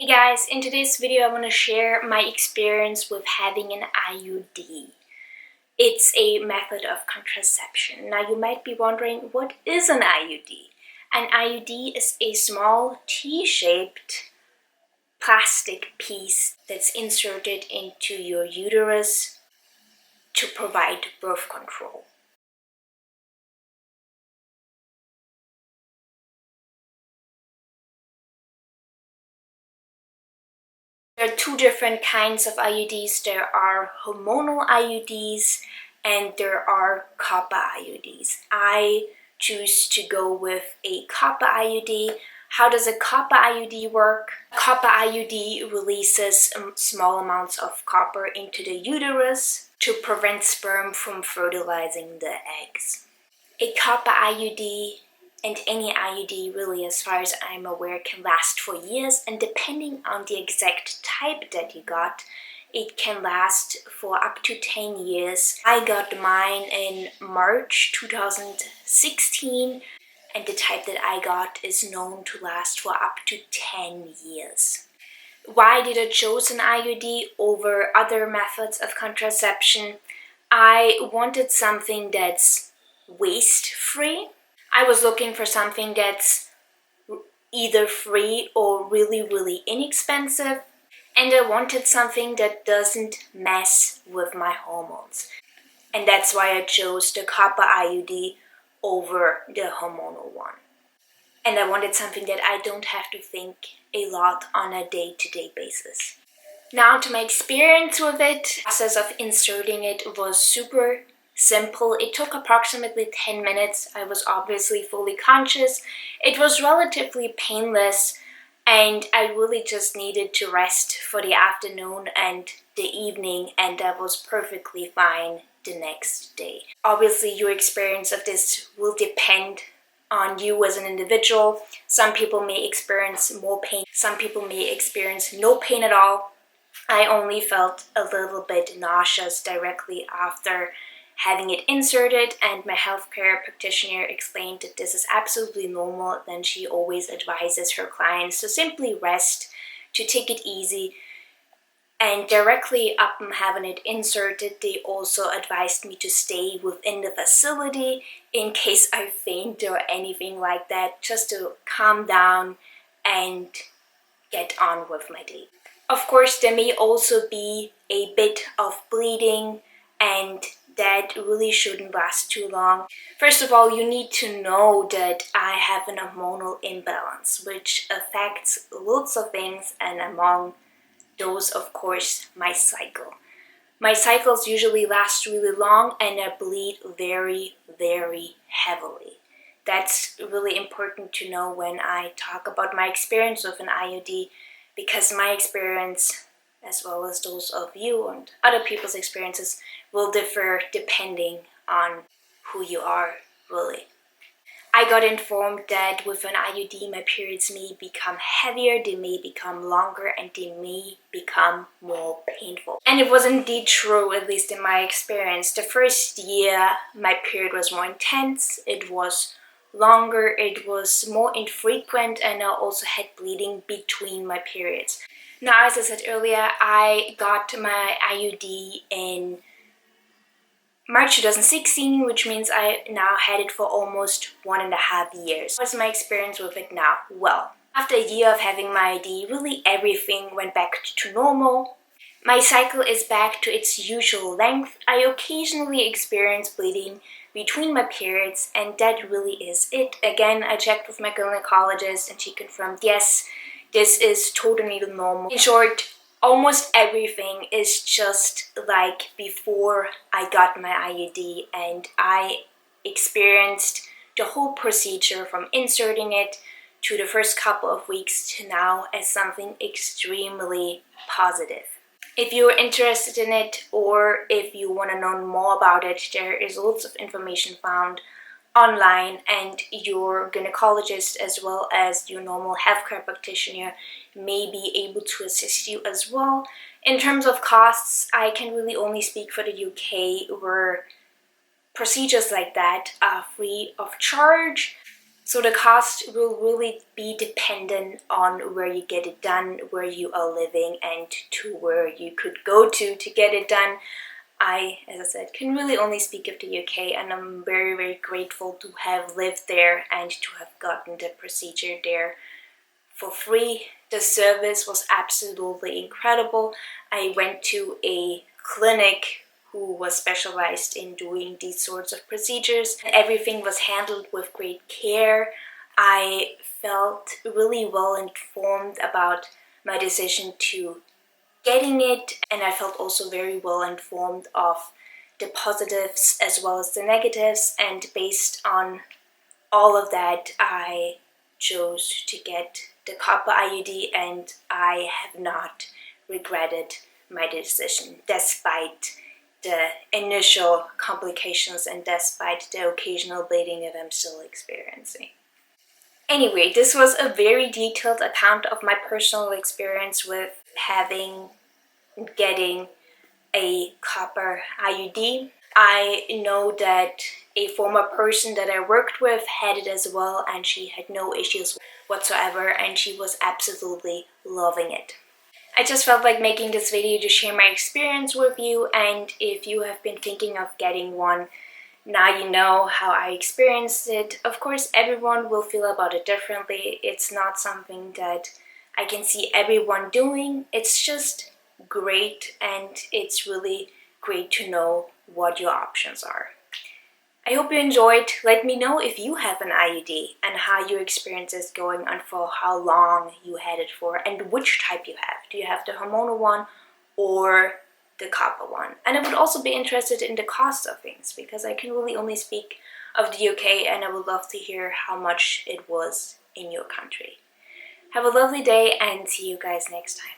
Hey guys, in today's video I want to share my experience with having an IUD. It's a method of contraception. Now you might be wondering, what is an IUD? An IUD is a small T-shaped plastic piece that's inserted into your uterus to provide birth control. There are two different kinds of IUDs. There are hormonal IUDs and there are copper IUDs. I choose to go with a copper IUD. How does a copper IUD work? Copper IUD releases small amounts of copper into the uterus to prevent sperm from fertilizing the eggs. A copper IUD and any IUD really, as far as I'm aware, can last for years, and depending on the exact type that you got, it can last for up to 10 years. I got mine in March 2016, and the type that I got is known to last for up to 10 years. Why did I choose an IUD over other methods of contraception? I wanted something that's waste-free. I was looking for something that's either free or really inexpensive, and I wanted something that doesn't mess with my hormones. And that's why I chose the copper IUD over the hormonal one. And I wanted something that I don't have to think a lot on a day-to-day basis. Now to my experience with it, the process of inserting it was super simple. It took approximately 10 minutes. I was obviously fully conscious. It was relatively painless, and I really just needed to rest for the afternoon and the evening, and that was perfectly fine the next day. Obviously, your experience of this will depend on you as an individual. Some people may experience more pain. Some people may experience no pain at all. I only felt a little bit nauseous directly after having it inserted, and my healthcare practitioner explained that this is absolutely normal. Then she always advises her clients to simply rest, to take it easy. And directly upon having it inserted, they also advised me to stay within the facility in case I faint or anything like that, just to calm down and get on with my day. Of course, there may also be a bit of bleeding, and that really shouldn't last too long. First of all, you need to know that I have an hormonal imbalance, which affects lots of things, and among those, of course, my cycle. My cycles usually last really long, and I bleed very heavily. That's really important to know when I talk about my experience with an IUD, because my experience, as well as those of you and other people's experiences, will differ depending on who you are, really. I got informed that with an IUD, my periods may become heavier, they may become longer, and they may become more painful. And it was indeed true, at least in my experience. The first year, my period was more intense, it was longer, it was more infrequent, and I also had bleeding between my periods. Now, as I said earlier, I got my IUD in March 2016, which means I now had it for almost 1.5 years. What's my experience with it now? Well, after a year of having my ID, really everything went back to normal. My cycle is back to its usual length. I occasionally experience bleeding between my periods, and that really is it. Again, I checked with my gynecologist and she confirmed, yes, this is totally normal. In short, almost everything is just like before I got my IUD, and I experienced the whole procedure from inserting it to the first couple of weeks to now as something extremely positive. If you're interested in it, or if you want to know more about it, there is lots of information found online, and your gynecologist as well as your normal healthcare practitioner may be able to assist you as well. In terms of costs, I can really only speak for the UK, where procedures like that are free of charge. So the cost will really be dependent on where you get it done, where you are living, and to where you could go to get it done. I, as I said, can really only speak of the UK, and I'm very, very grateful to have lived there and to have gotten the procedure there for free. The service was absolutely incredible. I went to a clinic who was specialized in doing these sorts of procedures. Everything was handled with great care. I felt really well informed about my decision to getting it, and I felt also very well informed of the positives as well as the negatives, and based on all of that I chose to get the copper IUD, and I have not regretted my decision despite the initial complications and despite the occasional bleeding that I'm still experiencing. Anyway, this was a very detailed account of my personal experience with getting a copper IUD. I know that a former person that I worked with had it as well, and she had no issues whatsoever, and she was absolutely loving it. I just felt like making this video to share my experience with you, and if you have been thinking of getting one, now you know how I experienced it. Of course, everyone will feel about it differently. It's not something that I can see everyone doing. It's just great, and it's really great to know what your options are. I hope you enjoyed. Let me know if you have an IUD and how your experience is going and for how long you had it for and which type you have. Do you have the hormonal one or the copper one? And I would also be interested in the cost of things, because I can really only speak of the UK, and I would love to hear how much it was in your country. Have a lovely day and see you guys next time.